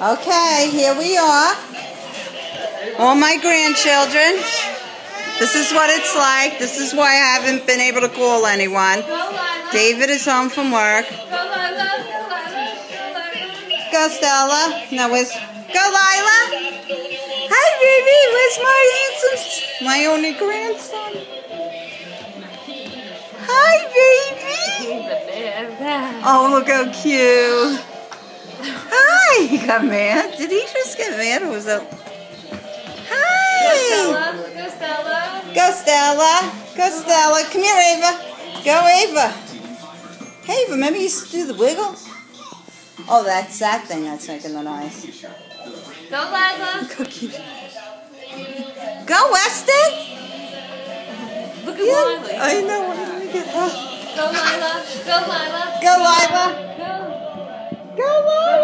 Okay, here we are. All my grandchildren. This is what it's like. This is why I haven't been able to call anyone. David is home from work. Go, Stella. No, where's... Go, Lila. Hi, baby. Where's my handsome... My only grandson. Hi, baby. Oh, look how cute. Hi. He got mad. Did he just get mad or was that... Hi. Go, Stella. Go, Stella. Go, Stella. Come here, Ava. Go, Ava. Hey, remember you used to do the wiggle? Oh, that's that thing that's making the noise. Go, Lila. Cookie. Go, Weston. Look at Lila. I know. Let me get her. Go, Lila. Go, Lila. Go, Lila. Go. Go, Lila.